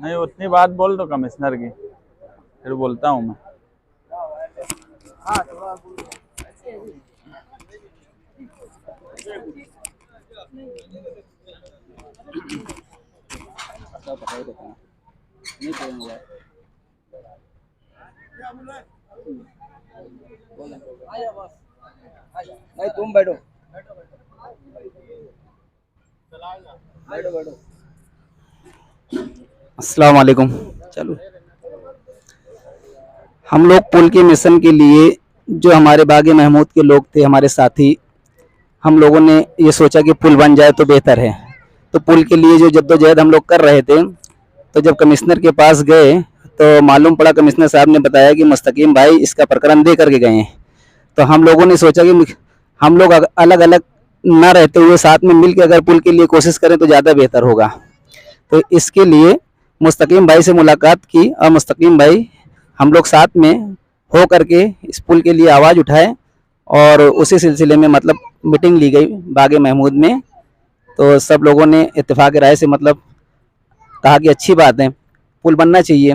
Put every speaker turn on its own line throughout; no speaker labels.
नहीं, उतनी बात बोल दो कमिश्नर की, फिर बोलता हूँ मैं।
नहीं तुम बैठो बैठो बैठो। अस्सलाम वालेकुम। चलो, हम लोग पुल के मिशन के लिए जो हमारे बागे महमूद के लोग थे, हमारे साथी, हम लोगों ने ये सोचा कि पुल बन जाए तो बेहतर है। तो पुल के लिए जो जद्दोजहद हम लोग कर रहे थे, तो जब कमिश्नर के पास गए तो मालूम पड़ा, कमिश्नर साहब ने बताया कि मुस्तकीम भाई इसका प्रकरण दे करके गए हैं। तो हम लोगों ने सोचा कि हम लोग अलग अलग ना रहते हुए साथ में मिल के अगर पुल के लिए कोशिश करें तो ज़्यादा बेहतर होगा। तो इसके लिए मुस्तकीम भाई से मुलाकात की और मुस्तकीम भाई हम लोग साथ में हो करके इस पुल के लिए आवाज़ उठाए और उसी सिलसिले में मतलब मीटिंग ली गई बागे महमूद में। तो सब लोगों ने इत्तेफाक राय से मतलब कहा कि अच्छी बात है, पुल बनना चाहिए।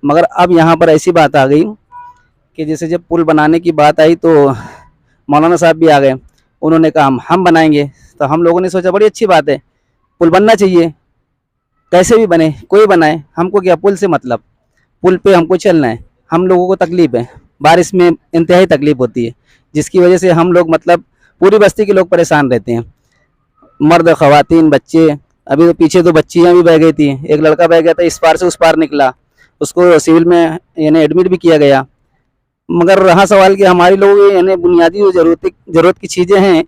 मगर अब यहाँ पर ऐसी बात आ गई कि जैसे जब पुल बनाने की बात आई तो मौलाना साहब भी आ गए। उन्होंने कहा हम बनाएंगे। तो हम लोगों ने सोचा बड़ी अच्छी बात है, पुल बनना चाहिए, कैसे भी बने, कोई बनाए, हमको क्या पुल से मतलब, पुल पे हमको चलना है। हम लोगों को तकलीफ है, बारिश में इंतहाई तकलीफ होती है, जिसकी वजह से हम लोग मतलब पूरी बस्ती के लोग परेशान रहते हैं, मर्द ख़वातीन बच्चे। अभी तो पीछे तो बच्चियाँ भी बह गई थी, एक लड़का बह गया था, इस पार से उस पार निकला, उसको सिविल में यानी एडमिट भी किया गया। मगर रहा सवाल कि हमारी लोग यानी बुनियादी जो ज़रूरत की चीज़ें हैं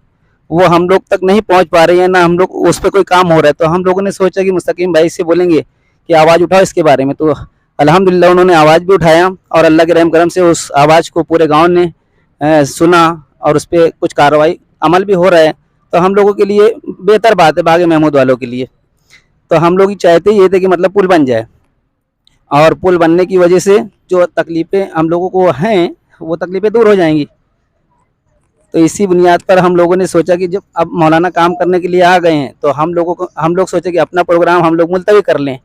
वो हम लोग तक नहीं पहुंच पा रही है ना, हम लोग उस पर कोई काम हो रहा है। तो हम लोगों ने सोचा कि मुस्तकीम भाई से बोलेंगे कि आवाज़ उठाओ इसके बारे में। तो अल्हम्दुलिल्लाह उन्होंने आवाज़ भी उठाया और अल्लाह के रहम करम से उस आवाज़ को पूरे गाँव ने सुना और उस पर कुछ कार्रवाई अमल भी हो रहा है। तो हम लोगों के लिए बेहतर बात है, बागे महमूद वालों के लिए। तो हम लोग चाहते ही ये थे कि मतलब पुल बन जाए, और पुल बनने की वजह से जो तकलीफ़ें हम लोगों को हैं वो तकलीफ़ें दूर हो जाएंगी। तो इसी बुनियाद पर हम लोगों ने सोचा कि जब अब मौलाना काम करने के लिए आ गए हैं तो हम लोग सोचे कि अपना प्रोग्राम हम लोग मुलतवी कर लें,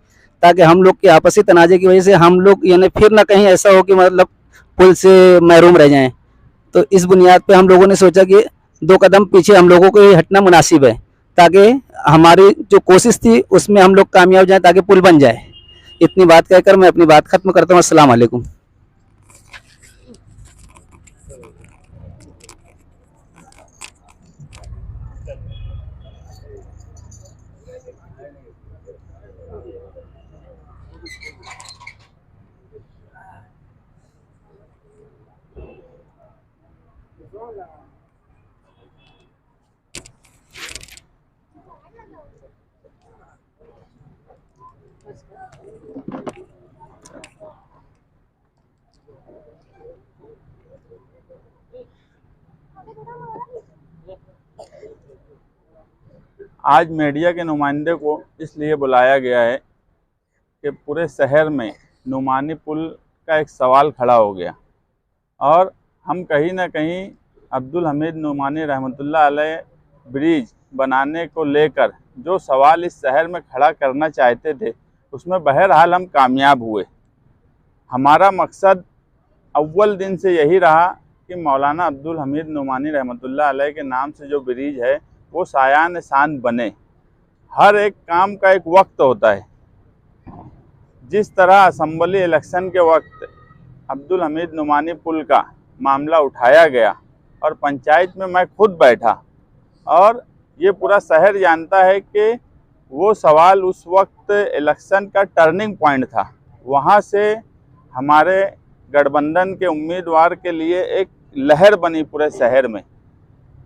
ताकि हम लोग के आपसी तनाज़े की वजह से हम लोग यानी फिर ना कहीं ऐसा हो कि मतलब पुल से महरूम रह जाएं। तो इस बुनियाद पे हम लोगों ने सोचा कि 2 कदम पीछे हम लोगों को ये हटना मुनासिब है, ताकि हमारी जो कोशिश थी उसमें हम लोग कामयाब जाएँ, ताकि पुल बन जाए। इतनी बात कहकर मैं अपनी बात ख़त्म करता हूँ। अस्सलाम वालेकुम।
आज मीडिया के नुमाइंदे को इसलिए बुलाया गया है कि पूरे शहर में नुमानी पुल का एक सवाल खड़ा हो गया, और हम कहीं ना कहीं अब्दुल हमीद नुमानी रहमतुल्लाह अलैह ब्रिज बनाने को लेकर जो सवाल इस शहर में खड़ा करना चाहते थे उसमें बहरहाल हम कामयाब हुए। हमारा मकसद अव्वल दिन से यही रहा कि मौलाना अब्दुल हमीद नुमानी रहमतुल्लाह अलैह के नाम से जो ब्रिज है वो सायान शान बने। हर एक काम का एक वक्त होता है। जिस तरह असम्बली इलेक्शन के वक्त अब्दुल हमीद नुमानी पुल का मामला उठाया गया और पंचायत में मैं खुद बैठा, और ये पूरा शहर जानता है कि वो सवाल उस वक्त इलेक्शन का टर्निंग पॉइंट था। वहाँ से हमारे गठबंधन के उम्मीदवार के लिए एक लहर बनी पूरे शहर में।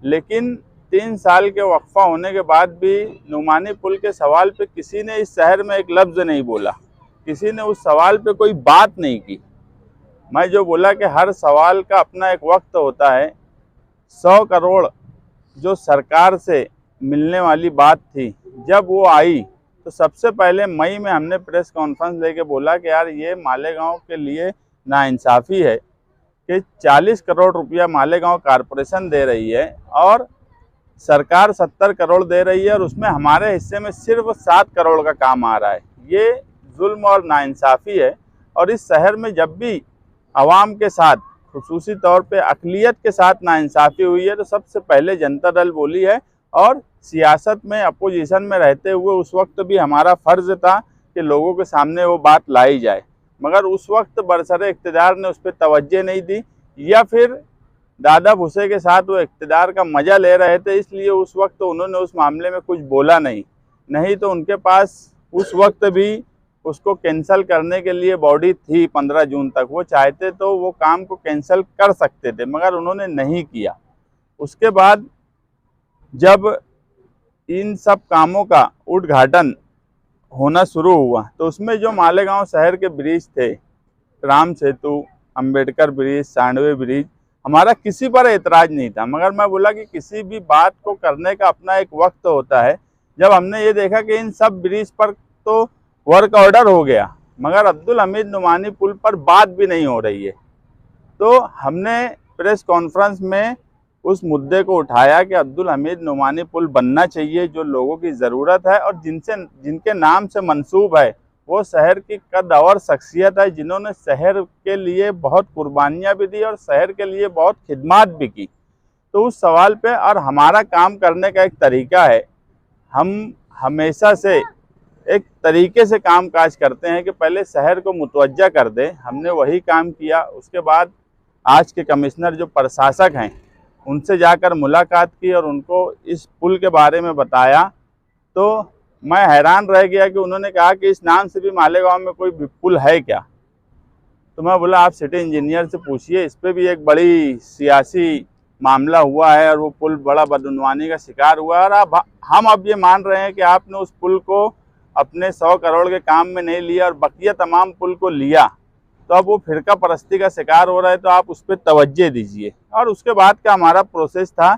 लेकिन 3 साल के वक्फा होने के बाद भी नुमानी पुल के सवाल पे किसी ने इस शहर में एक लफ्ज़ नहीं बोला, किसी ने उस सवाल पे कोई बात नहीं की। मैं जो बोला कि हर सवाल का अपना एक वक्त होता है। 100 करोड़ जो सरकार से मिलने वाली बात थी, जब वो आई तो सबसे पहले मई में हमने प्रेस कॉन्फ्रेंस लेके बोला कि यार ये मालेगांव के लिए नाइंसाफ़ी है कि 40 करोड़ रुपया मालेगांव कारपोरेशन दे रही है और सरकार 70 करोड़ दे रही है, और उसमें हमारे हिस्से में सिर्फ 7 करोड़ का काम आ रहा है। ये जुल्म और नाइंसाफ़ी है। और इस शहर में जब भी आवाम के साथ खुसूसी तौर पे अक़लियत के साथ नाइंसाफ़ी हुई है तो सबसे पहले जनता दल बोली है। और सियासत में अपोजिशन में रहते हुए उस वक्त भी हमारा फ़र्ज़ था कि लोगों के सामने वो बात लाई जाए, मगर उस वक्त बरसरे इक़्तिदार ने उस पर तवज्जो नहीं दी, या फिर दादा भुसे के साथ वो इक़्तिदार का मज़ा ले रहे थे, इसलिए उस वक्त उन्होंने उस मामले में कुछ बोला नहीं तो उनके पास उस वक्त भी उसको कैंसिल करने के लिए बॉडी थी 15 जून तक। वो चाहते तो वो काम को कैंसिल कर सकते थे, मगर उन्होंने नहीं किया। उसके बाद जब इन सब कामों का उद्घाटन होना शुरू हुआ तो उसमें जो मालेगांव शहर के ब्रिज थे, राम सेतु, अंबेडकर ब्रिज, सांडवे ब्रिज, हमारा किसी पर एतराज़ नहीं था, मगर मैं बोला कि किसी भी बात को करने का अपना एक वक्त होता है। जब हमने ये देखा कि इन सब ब्रिज पर तो वर्क ऑर्डर हो गया, मगर अब्दुल हमीद नुमानी पुल पर बात भी नहीं हो रही है, तो हमने प्रेस कॉन्फ्रेंस में उस मुद्दे को उठाया कि अब्दुल हमीद नुमानी पुल बनना चाहिए, जो लोगों की ज़रूरत है और जिनके नाम से मंसूब है वो शहर की कद-और शख्सियत है, जिन्होंने शहर के लिए बहुत कुर्बानियाँ भी दी और शहर के लिए बहुत खिदमात भी की। तो उस सवाल पे, और हमारा काम करने का एक तरीका है, हम हमेशा से एक तरीके से काम काज करते हैं कि पहले शहर को मुतवज्जा कर दें। हमने वही काम किया। उसके बाद आज के कमिश्नर जो प्रशासक हैं उनसे जाकर मुलाकात की और उनको इस पुल के बारे में बताया, तो मैं हैरान रह गया कि उन्होंने कहा कि इस नाम से भी मालेगांव में कोई पुल है क्या। तो मैं बोला आप सिटी इंजीनियर से पूछिए, इस पर भी एक बड़ी सियासी मामला हुआ है और वो पुल बड़ा बदउनवानी का शिकार हुआ है। और हम अब ये मान रहे हैं कि आपने उस पुल को अपने 100 करोड़ के काम में नहीं लिया और बकिया तमाम पुल को लिया, तो अब वो फिरका परस्ती का शिकार हो रहा है, तो आप उस पर तवज्जो दीजिए। और उसके बाद का हमारा प्रोसेस था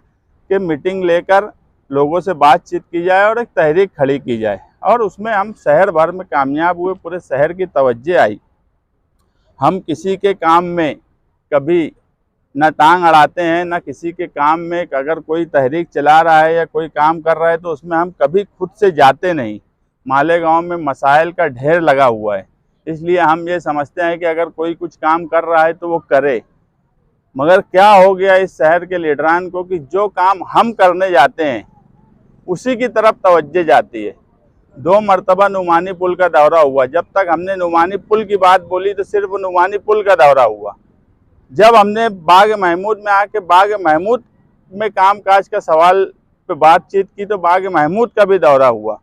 कि मीटिंग लेकर लोगों से बातचीत की जाए और एक तहरीक खड़ी की जाए, और उसमें हम शहर भर में कामयाब हुए। पूरे शहर की तवज्जो आई। हम किसी के काम में कभी न टांग अड़ाते हैं, न किसी के काम में अगर कोई तहरीक चला रहा है या कोई काम कर रहा है तो उसमें हम कभी खुद से जाते नहीं। मालेगांव में मसाइल का ढेर लगा हुआ है, इसलिए हम ये समझते हैं कि अगर कोई कुछ काम कर रहा है तो वो करे। मगर क्या हो गया इस शहर के लीडरान को कि जो काम हम करने जाते हैं उसी की तरफ तवज्जो जाती है। 2 मरतबा नुमानी पुल का दौरा हुआ। जब तक हमने नुमानी पुल की बात बोली तो सिर्फ नुमानी पुल का दौरा हुआ। जब हमने बाग महमूद में आके बाग महमूद में कामकाज का सवाल पे बातचीत की तो बाग महमूद का भी दौरा हुआ।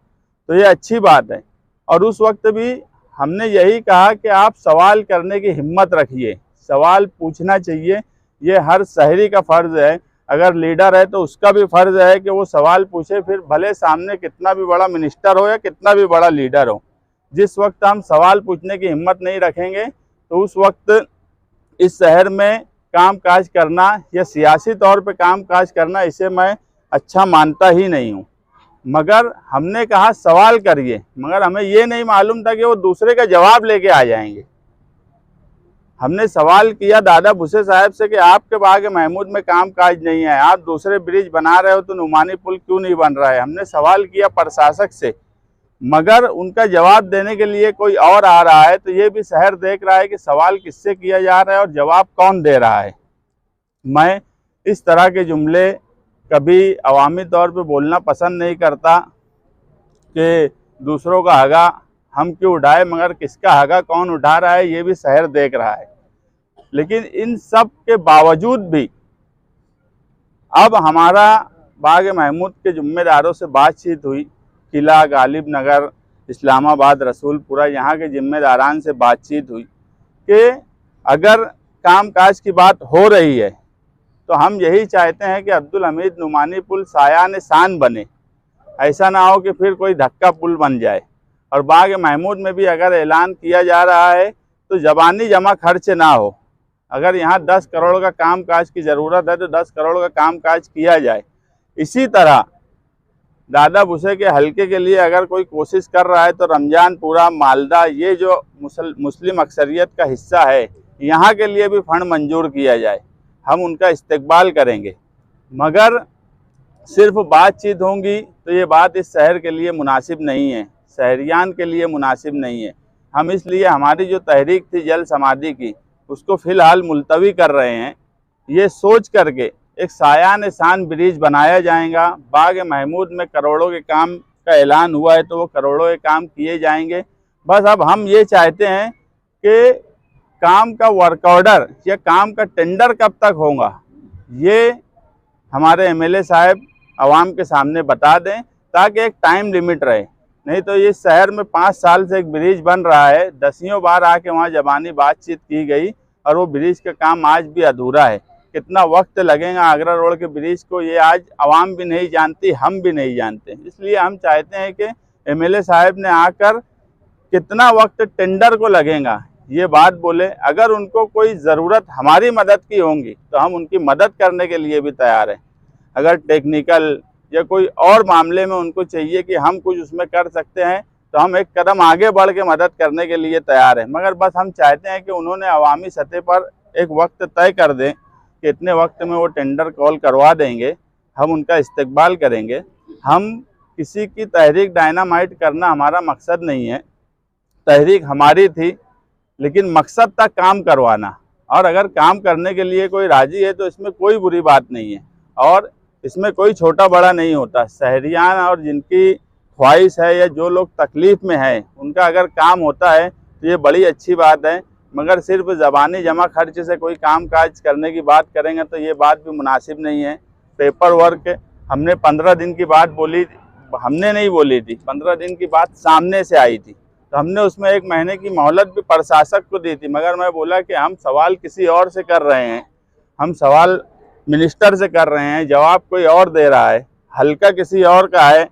तो ये अच्छी बात है। और उस वक्त भी हमने यही कहा कि आप सवाल करने की हिम्मत रखिए, सवाल पूछना चाहिए, ये हर शहरी का फ़र्ज़ है। अगर लीडर है तो उसका भी फ़र्ज़ है कि वो सवाल पूछे, फिर भले सामने कितना भी बड़ा मिनिस्टर हो या कितना भी बड़ा लीडर हो। जिस वक्त हम सवाल पूछने की हिम्मत नहीं रखेंगे तो उस वक्त इस शहर में काम काज करना या सियासी तौर पे काम काज करना, इसे मैं अच्छा मानता ही नहीं हूँ। मगर हमने कहा सवाल करिए, मगर हमें ये नहीं मालूम था कि वो दूसरे का जवाब लेके आ जाएंगे। हमने सवाल किया दादा भुसे साहब से कि आपके बाग महमूद में काम काज नहीं है, आप दूसरे ब्रिज बना रहे हो तो नुमानी पुल क्यों नहीं बन रहा है। हमने सवाल किया प्रशासक से, मगर उनका जवाब देने के लिए कोई और आ रहा है। तो ये भी शहर देख रहा है कि सवाल किससे किया जा रहा है और जवाब कौन दे रहा है। मैं इस तरह के जुमले कभी अवामी तौर पे बोलना पसंद नहीं करता कि दूसरों का हगा हम क्यों उठाए, मगर किसका हगा कौन उठा रहा है ये भी शहर देख रहा है। लेकिन इन सब के बावजूद भी अब हमारा बाग महमूद के जिम्मेदारों से बातचीत हुई। किला, गालिब नगर, इस्लामाबाद, रसूलपुरा, यहाँ के जिम्मेदारान से बातचीत हुई कि अगर कामकाज की बात हो रही है तो हम यही चाहते हैं कि अब्दुल हमीद नुमानी पुल सायान शान बने, ऐसा ना हो कि फिर कोई धक्का पुल बन जाए। और बाग महमूद में भी अगर ऐलान किया जा रहा है तो ज़बानी जमा खर्च ना हो। अगर यहाँ 10 करोड़ का कामकाज की ज़रूरत है तो 10 करोड़ का कामकाज किया जाए। इसी तरह दादा भुसे के हलके के लिए अगर कोई कोशिश कर रहा है तो रमजानपुरा, मालदा, ये जो मुस्लिम अक्सरियत का हिस्सा है, यहाँ के लिए भी फंड मंजूर किया जाए, हम उनका इस्तकबाल करेंगे। मगर सिर्फ बातचीत होंगी तो ये बात इस शहर के लिए मुनासिब नहीं है, शहरियान के लिए मुनासिब नहीं है। हम इसलिए हमारी जो तहरीक थी जल समाधि की उसको फ़िलहाल मुलतवी कर रहे हैं। ये सोच करके एक सायान शान ब्रिज बनाया जाएगा। बाग महमूद में करोड़ों के काम का ऐलान हुआ है तो वो करोड़ों के काम किए जाएंगे। बस अब हम ये चाहते हैं कि काम का वर्क ऑर्डर या काम का टेंडर कब तक होगा ये हमारे एमएलए साहब आवाम के सामने बता दें, ताकि एक टाइम लिमिट रहे। नहीं तो इस शहर में 5 साल से एक ब्रिज बन रहा है, दसियों बार आके वहाँ ज़बानी बातचीत की गई और वो ब्रिज का काम आज भी अधूरा है। कितना वक्त लगेगा आगरा रोड के ब्रिज को ये आज आवाम भी नहीं जानती, हम भी नहीं जानते। इसलिए हम चाहते हैं कि एमएलए साहब ने आकर कितना वक्त टेंडर को लगेगा ये बात बोले। अगर उनको कोई ज़रूरत हमारी मदद की होंगी तो हम उनकी मदद करने के लिए भी तैयार हैं। अगर टेक्निकल या कोई और मामले में उनको चाहिए कि हम कुछ उसमें कर सकते हैं तो हम एक कदम आगे बढ़ के मदद करने के लिए तैयार हैं। मगर बस हम चाहते हैं कि उन्होंने अवामी सतह पर एक वक्त तय कर दें कि इतने वक्त में वो टेंडर कॉल करवा देंगे, हम उनका इस्तकबाल करेंगे। हम किसी की तहरीक डायनामाइट करना हमारा मकसद नहीं है। तहरीक हमारी थी लेकिन मकसद था काम करवाना, और अगर काम करने के लिए कोई राजी है तो इसमें कोई बुरी बात नहीं है और इसमें कोई छोटा बड़ा नहीं होता। शहरियान और जिनकी ख्वाहिश है या जो लोग तकलीफ़ में हैं उनका अगर काम होता है तो ये बड़ी अच्छी बात है। मगर सिर्फ ज़बानी जमा खर्च से कोई काम काज करने की बात करेंगे तो ये बात भी मुनासिब नहीं है। पेपर वर्क हमने 15 दिन की बात बोली, हमने नहीं बोली थी, 15 दिन की बात सामने से आई थी तो हमने उसमें 1 महीने की मोहलत भी प्रशासक को दी थी। मगर मैं बोला कि हम सवाल किसी और से कर रहे हैं, हम सवाल मिनिस्टर से कर रहे हैं, जवाब कोई और दे रहा है, हल्का किसी और का है,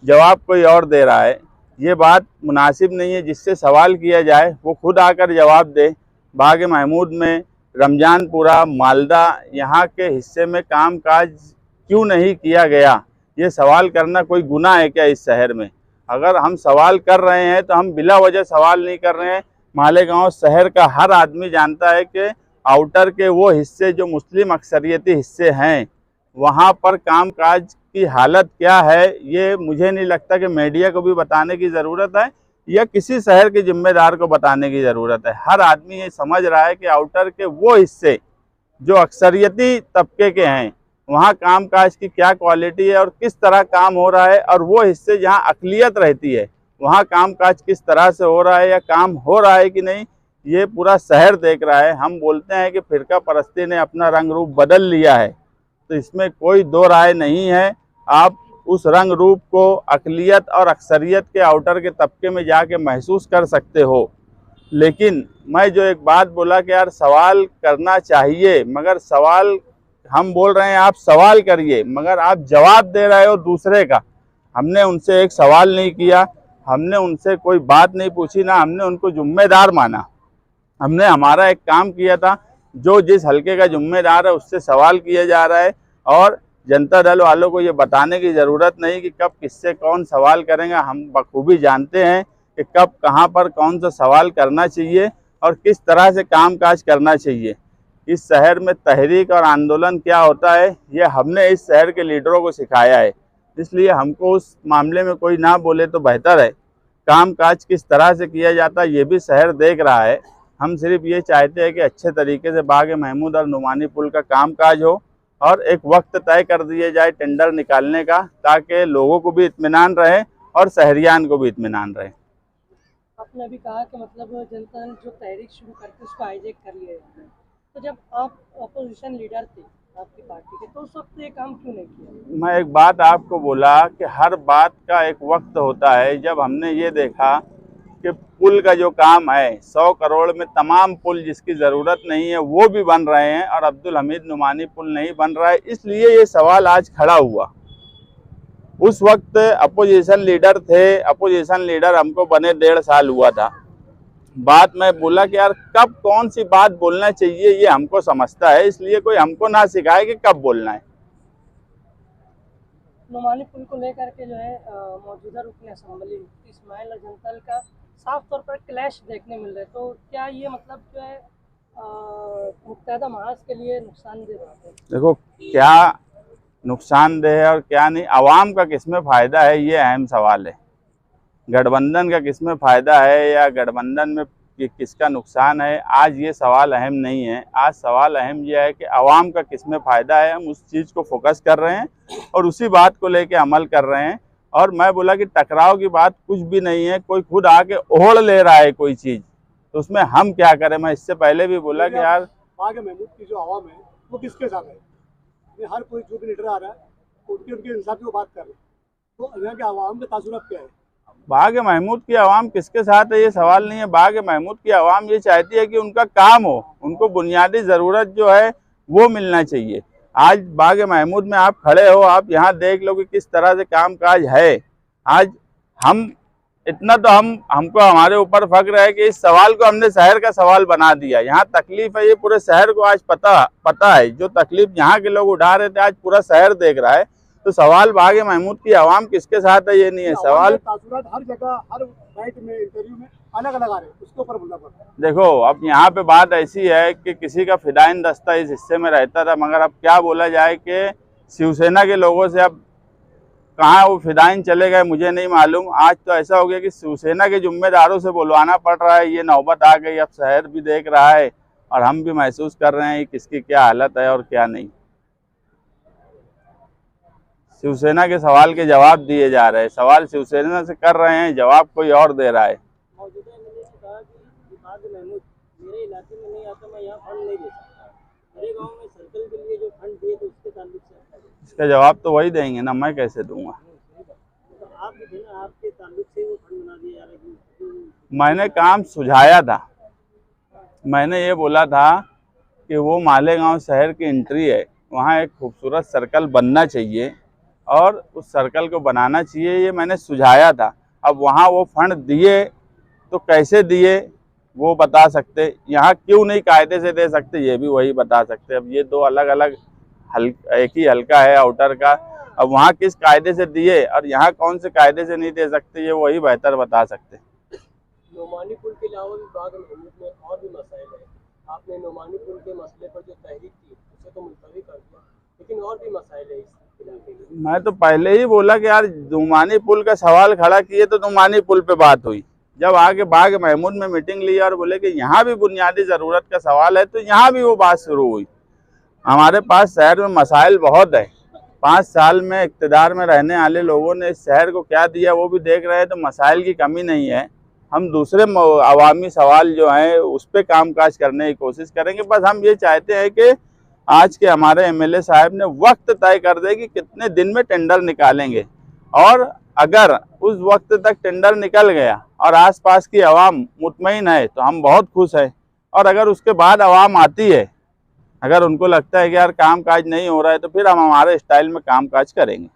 जवाब कोई और दे रहा है। ये बात मुनासिब नहीं है। जिससे सवाल किया जाए वो खुद आकर जवाब दे। बाग महमूद में, रमजानपुरा, मालदा यहाँ के हिस्से में काम काज क्यों नहीं किया गया, ये सवाल करना कोई गुनाह है क्या इस शहर में? अगर हम सवाल कर रहे हैं तो हम बिला वजह सवाल नहीं कर रहे हैं। मालेगांव शहर का हर आदमी जानता है कि आउटर के वो हिस्से जो मुस्लिम अक्सरियती हिस्से हैं वहाँ पर कामकाज की हालत क्या है, ये मुझे नहीं लगता कि मीडिया को भी बताने की ज़रूरत है या किसी शहर के जिम्मेदार को बताने की ज़रूरत है। हर आदमी ये समझ रहा है कि आउटर के वो हिस्से जो अक्सरियती तबके के हैं वहाँ कामकाज की क्या क्वालिटी है और किस तरह काम हो रहा है, और वो हिस्से जहाँ अक़लियत रहती है वहाँ कामकाज किस तरह से हो रहा है या काम हो रहा है कि नहीं, ये पूरा शहर देख रहा है। हम बोलते हैं कि फ़िरका परस्ती ने अपना रंग रूप बदल लिया है तो इसमें कोई दो राय नहीं है। आप उस रंग रूप को अक़लियत और अक्सरियत के आउटर के तबके में जाके महसूस कर सकते हो। लेकिन मैं जो एक बात बोला कि यार सवाल करना चाहिए, मगर सवाल हम बोल रहे हैं आप सवाल करिए मगर आप जवाब दे रहे हो दूसरे का। हमने उनसे एक सवाल नहीं किया, हमने उनसे कोई बात नहीं पूछी, ना हमने उनको जिम्मेदार माना। हमने हमारा एक काम किया था, जो जिस हलके का जिम्मेदार है उससे सवाल किया जा रहा है और जनता दल वालों को ये बताने की ज़रूरत नहीं कि कब किससे कौन सवाल करेंगे। हम बखूबी जानते हैं कि कब कहाँ पर कौन सा सवाल करना चाहिए और किस तरह से कामकाज करना चाहिए। इस शहर में तहरीक और आंदोलन क्या होता है ये हमने इस शहर के लीडरों को सिखाया है, इसलिए हमको उस मामले में कोई ना बोले तो बेहतर है। कामकाज किस तरह से किया जाता है ये भी शहर देख रहा है। हम सिर्फ ये चाहते हैं कि अच्छे तरीके से बाग महमूद और नुमानी पुल का कामकाज हो और एक वक्त तय कर दिया जाए टेंडर निकालने का, ताकि लोगों को भी इत्मीनान रहे और शहरियान को भी इत्मीनान रहे।
आपने अभी कहा कि मतलब जनता ने जो तहरीक शुरू करके उसको हाईजैक कर लिया जाता है, तो जब आप अपोजिशन लीडर थे आपकी पार्टी के तो उस वक्त ये काम क्यों नहीं किया?
मैं एक बात आपको बोला कि हर बात का एक वक्त होता है। जब हमने ये देखा कि पुल का जो काम है 100 करोड़ में तमाम पुल जिसकी ज़रूरत नहीं है वो भी बन रहे हैं और अब्दुल हमीद नुमानी पुल नहीं बन रहा है, इसलिए ये सवाल आज खड़ा हुआ। उस वक्त अपोजिशन लीडर थे, अपोजिशन लीडर हमको बने 1.5 साल हुआ था। बात मैं बोला कि यार कब कौन सी बात बोलना चाहिए ये हमको समझता है, इसलिए कोई हमको ना सिखाए कि कब बोलना है।
नुमानी पुल को लेकर के जो है मौजूदा रुकन असेंबली इस्माइल अजंतल का साफ तौर पर क्लैश देखने मिल रहा है, तो क्या ये मतलब जो है मुत्तहदा महाज के लिए नुकसानदेह बात है?
देखो क्या नुकसानदेह है और क्या नहीं, आवाम का किसमें फ़ायदा है ये अहम सवाल है। गठबंधन का किसमें फ़ायदा है या गठबंधन में किसका नुकसान है, आज ये सवाल अहम नहीं है। आज सवाल अहम ये है कि आवाम का किसमें फ़ायदा है। हम उस चीज़ को फोकस कर रहे हैं और उसी बात को लेके अमल कर रहे हैं। और मैं बोला कि टकराव की बात कुछ भी नहीं है, कोई खुद आके ओढ़ ले रहा है कोई चीज़, तो उसमें हम क्या करें। मैं इससे पहले भी बोला कि यार
बाग महमूद की जो आवाम है वो किसके साथ है, ये हर कोई जो भी लीडर आ रहा है उनके हिसाब से वो बात कर रहे हैं, तो यहाँ के आवाम का तासुरात क्या है।
बाग महमूद की आवाम किसके साथ है ये सवाल नहीं है। बाग महमूद की आवाम ये चाहती है कि उनका काम हो, उनको बुनियादी ज़रूरत जो है वो मिलना चाहिए। आज बाग महमूद में आप खड़े हो, आप यहाँ देख लो कि किस तरह से कामकाज है। आज हम इतना तो हमको हमारे ऊपर फख्र है कि इस सवाल को हमने शहर का सवाल बना दिया। यहाँ तकलीफ है, ये पूरे शहर को आज पता है। जो तकलीफ यहाँ के लोग उठा रहे थे आज पूरा शहर देख रहा है। तो सवाल बाग महमूद की आवाम किसके साथ है ये नहीं है सवाल।
तासुरात हर जगह हर बाइट में इंटरव्यू में अलग अलग आ रहे हैं, उसके ऊपर बोलना पड़ता है।
देखो अब यहाँ पे बात ऐसी है कि किसी का फिदाइन दस्ता इस हिस्से में रहता था, मगर अब क्या बोला जाए कि शिवसेना के लोगों से अब कहाँ वो फिदाइन चले गए मुझे नहीं मालूम। आज तो ऐसा हो गया कि शिवसेना के जिम्मेदारों से बुलवाना पड़ रहा है। ये नौबत आ गई, अब शहर भी देख रहा है और हम भी महसूस कर रहे हैं किसकी क्या हालत है और क्या नहीं। शिवसेना के सवाल के जवाब दिए जा रहे हैं, सवाल शिवसेना से कर रहे हैं, जवाब कोई और दे रहा है।
मौजूदा एमएलए ने कहा कि बाग महमूद मेरे इलाके में नहीं आता, मैं यहाँ फंड नहीं दे सकता। मेरे गांव में सर्कल के लिए जो फंड दिए तो उसके ताल्लुक से
इसका जवाब तो वही देंगे ना, मैं कैसे दूंगा।
तो आप भी थे ना, आपके ताल्लुक से वो फंड बना दिया जा रहा है।
मैंने काम सुझाया था, मैंने ये बोला था कि वो मालेगांव शहर की एंट्री है, वहाँ एक खूबसूरत सर्कल बनना चाहिए और उस सर्कल को बनाना चाहिए, ये मैंने सुझाया था। अब वहाँ वो फंड दिए तो कैसे दिए वो बता सकते, यहाँ क्यों नहीं कायदे से दे सकते ये भी वही बता सकते। अब ये दो अलग अलग एक ही हल्का है आउटर का, अब वहाँ किस कायदे से दिए और यहाँ कौन से कायदे से नहीं दे सकते ये वही बेहतर बता सकते।
नोमानी पुल के अलावा भी बाग महमूद में और भी मसाइल है। आपने नोमानी पुल के मसले पर जो तहरीक की उसे तो मुलतवी कर दिया, लेकिन और भी मसाइल है इस इलाके में।
मैं तो पहले ही बोला कि यार नुमानी पुल का सवाल खड़ा किए तो नुमानी पुल पे बात हुई। जब आगे बाग महमूद में मीटिंग ली और बोले कि यहाँ भी बुनियादी ज़रूरत का सवाल है तो यहाँ भी वो बात शुरू हुई। हमारे पास शहर में मसाइल बहुत है। 5 साल में इक़्तिदार में रहने वाले लोगों ने इस शहर को क्या दिया वो भी देख रहे हैं, तो मसाइल की कमी नहीं है। हम दूसरे अवामी सवाल जो हैं उस पर कामकाज करने की कोशिश करेंगे। बस हम ये चाहते हैं कि आज के हमारे एमएलए साहब ने वक्त तय कर दे कि कितने दिन में टेंडर निकालेंगे, और अगर उस वक्त तक टेंडर निकल गया और आसपास की आवाम मुतमईन है तो हम बहुत खुश हैं। और अगर उसके बाद आवाम आती है, अगर उनको लगता है कि यार कामकाज नहीं हो रहा है, तो फिर हम हमारे स्टाइल में कामकाज करेंगे।